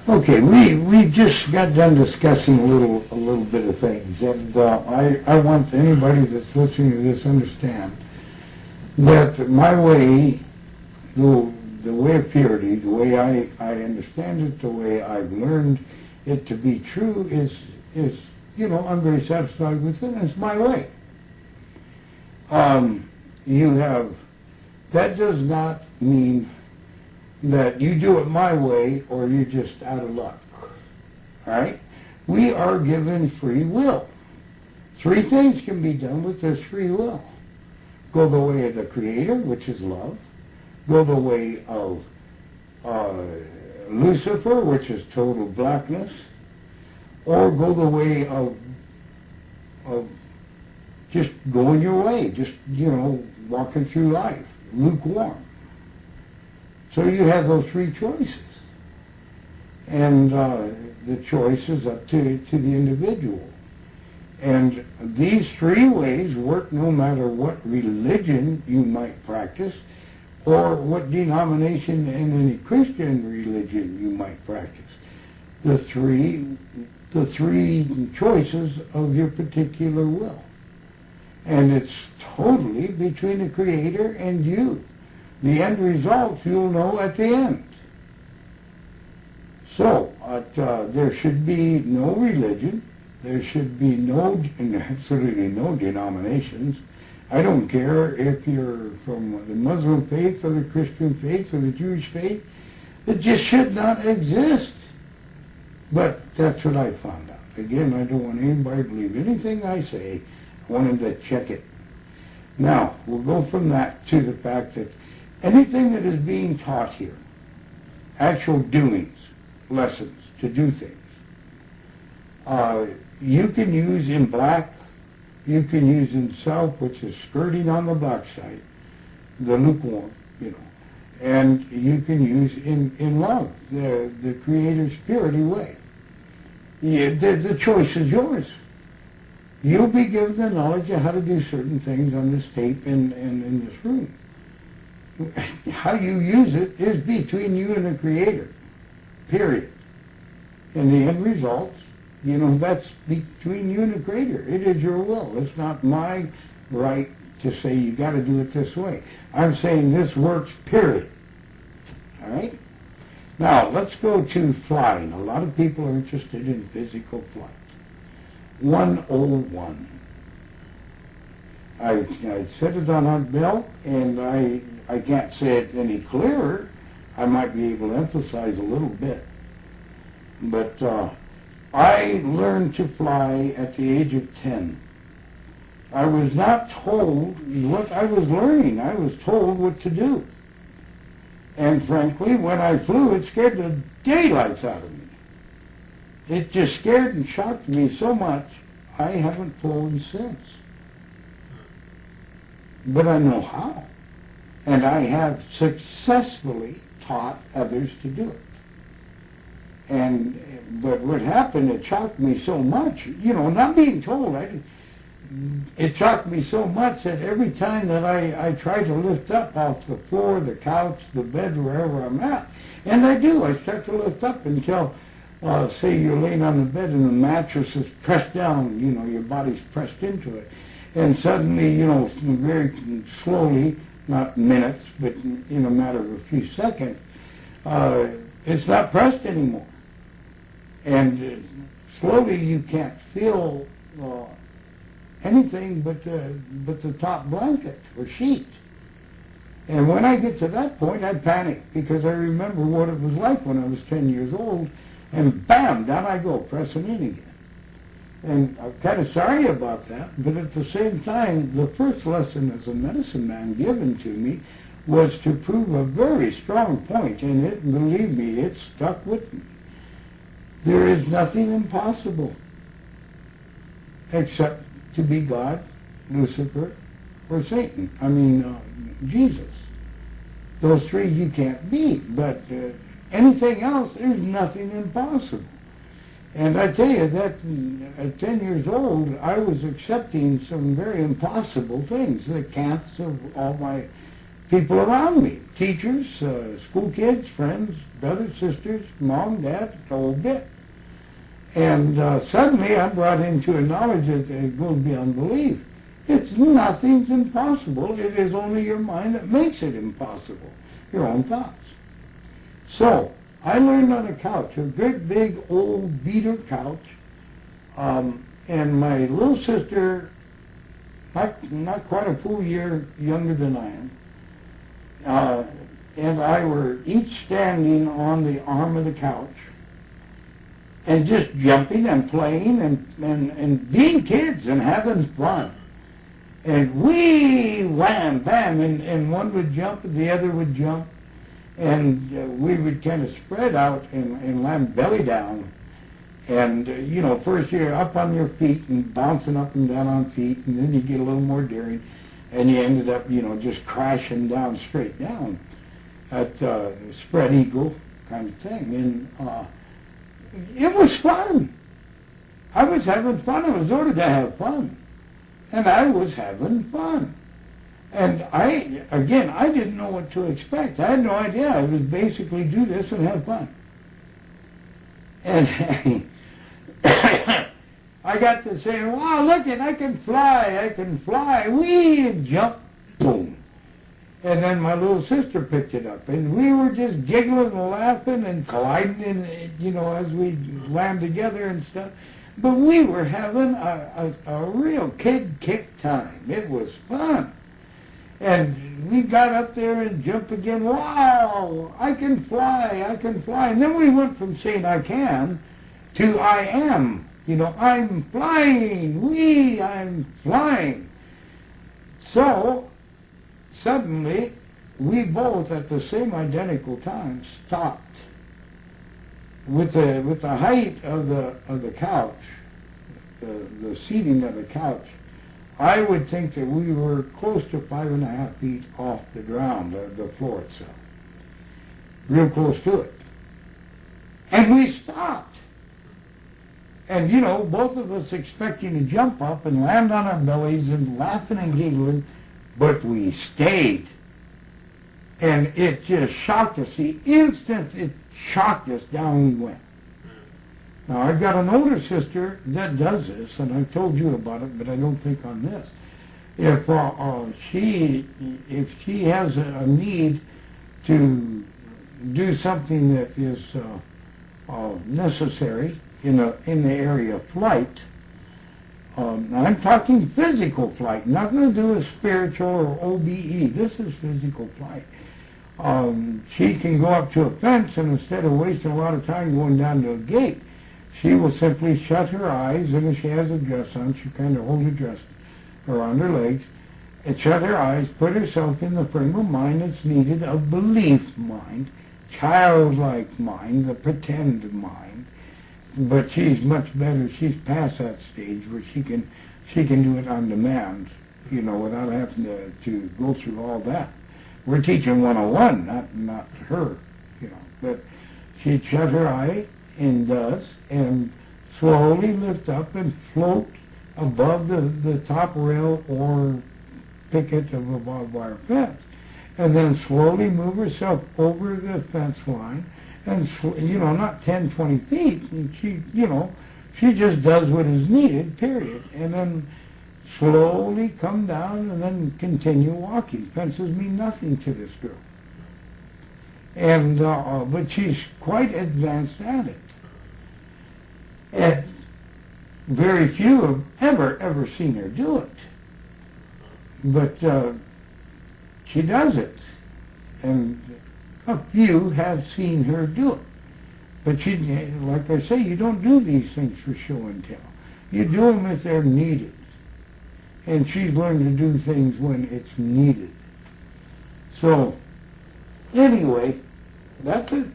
Okay, we just got done discussing a little bit of things, and I want anybody that's listening to this understand that my way, the way of purity, the way I understand it, the way I've learned it to be true is I'm very satisfied with it, and it's my way. You have, that does not mean that you do it my way or you're just out of luck. All right? We are given free will. Three things can be done with this free will. Go the way of the Creator, which is love. Go the way of Lucifer, which is total blackness. Or go the way of just going your way, just, walking through life, lukewarm. So you have those three choices. And the choice is up to the individual. And these three ways work no matter what religion you might practice or what denomination in any Christian religion you might practice. The three choices of your particular will. And it's totally between the Creator and you. The end results you'll know at the end. So, there should be no religion. There should be absolutely no denominations. I don't care if you're from the Muslim faith or the Christian faith or the Jewish faith. It just should not exist. But that's what I found out. Again, I don't want anybody to believe anything I say. I want them to check it. Now, we'll go from that to the fact that anything that is being taught here, actual doings, lessons, to do things, you can use in black, you can use in self, which is skirting on the black side, the lukewarm, and you can use in love, the Creator's purity way. The choice is yours. You'll be given the knowledge of how to do certain things on this tape and in this room. How you use it is between you and the Creator, period. And the end results, that's between you and the Creator. It is your will. It's not my right to say you got to do it this way. I'm saying this works, period. All right? Now, let's go to flying. A lot of people are interested in physical flight. 101. I said it on Aunt Bill, and I can't say it any clearer. I might be able to emphasize a little bit. But I learned to fly at the age of 10. I was not told what I was learning. I was told what to do. And frankly, when I flew, it scared the daylights out of me. It just scared and shocked me so much, I haven't flown since. But I know how. And I have successfully taught others to do it. But what happened, it shocked me so much, not being told, it shocked me so much that every time that I try to lift up off the floor, the couch, the bed, wherever I'm at, and I do, I start to lift up until, say you're laying on the bed and the mattress is pressed down, your body's pressed into it. And suddenly, very slowly, not minutes, but in a matter of a few seconds, it's not pressed anymore. And slowly you can't feel anything but the top blanket or sheet. And when I get to that point, I panic because I remember what it was like when I was 10 years old, and bam, down I go, pressing in again. And I'm kind of sorry about that, but at the same time, the first lesson as a medicine man given to me was to prove a very strong point, and it, believe me, it stuck with me. There is nothing impossible except to be God, Lucifer, or Satan. Jesus. Those three you can't be, but anything else, there's nothing impossible. And I tell you that at 10 years old, I was accepting some very impossible things, the cants of all my people around me, teachers, school kids, friends, brothers, sisters, mom, dad, the whole bit. And suddenly I'm brought into a knowledge that it goes beyond belief. Nothing's impossible. It is only your mind that makes it impossible, your own thoughts. So I learned on a couch, a great big old beater couch, and my little sister, not quite a full year younger than I am, and I were each standing on the arm of the couch and just jumping and playing and being kids and having fun. And wee, wham, bam, and one would jump and the other would jump, and we would kind of spread out and land belly down. And, first you're up on your feet and bouncing up and down on feet, and then you get a little more daring, and you ended up, just crashing down straight down at spread eagle kind of thing. And it was fun. I was having fun. I was ordered to have fun. And I was having fun. And I didn't know what to expect. I had no idea. I would basically do this and have fun. And I got to saying, wow, look it, I can fly, wee, and jump, boom. And then my little sister picked it up, and we were just giggling and laughing and colliding, as we land together and stuff. But we were having a real kid kick time. It was fun. And we got up there and jumped again. Wow, I can fly, I can fly. And then we went from saying I can to I am. I'm flying, I'm flying. So suddenly we both at the same identical time stopped. With the height of the couch, the seating of the couch, I would think that we were close to 5.5 feet off the ground, the floor itself, real close to it. And we stopped. And both of us expecting to jump up and land on our bellies and laughing and giggling, but we stayed. And it just shocked us. The instant it shocked us, down we went. Now, I've got an older sister that does this, and I've told you about it, but I don't think on this. If she has a need to do something that is necessary in the area of flight, I'm talking physical flight, nothing to do with spiritual or OBE. This is physical flight. She can go up to a fence, and instead of wasting a lot of time going down to a gate, she will simply shut her eyes, and if she has a dress on, she kind of holds a dress around her legs, and shut her eyes, put herself in the frame of mind that's needed, a belief mind, childlike mind, the pretend mind. But she's much better. She's past that stage where she can do it on demand, without having to go through all that. We're teaching 101, not her, But she'd shut her eye and does, and slowly lift up and float above the top rail or picket of a barbed wire fence, and then slowly move herself over the fence line, and not 10, 20 feet. And she just does what is needed, period, and then slowly come down and then continue walking. Fences mean nothing to this girl. And but she's quite advanced at it. And very few have ever seen her do it. But she does it. And a few have seen her do it. But like I say, you don't do these things for show and tell. You do them if they're needed. And she's learned to do things when it's needed. So, anyway, that's it.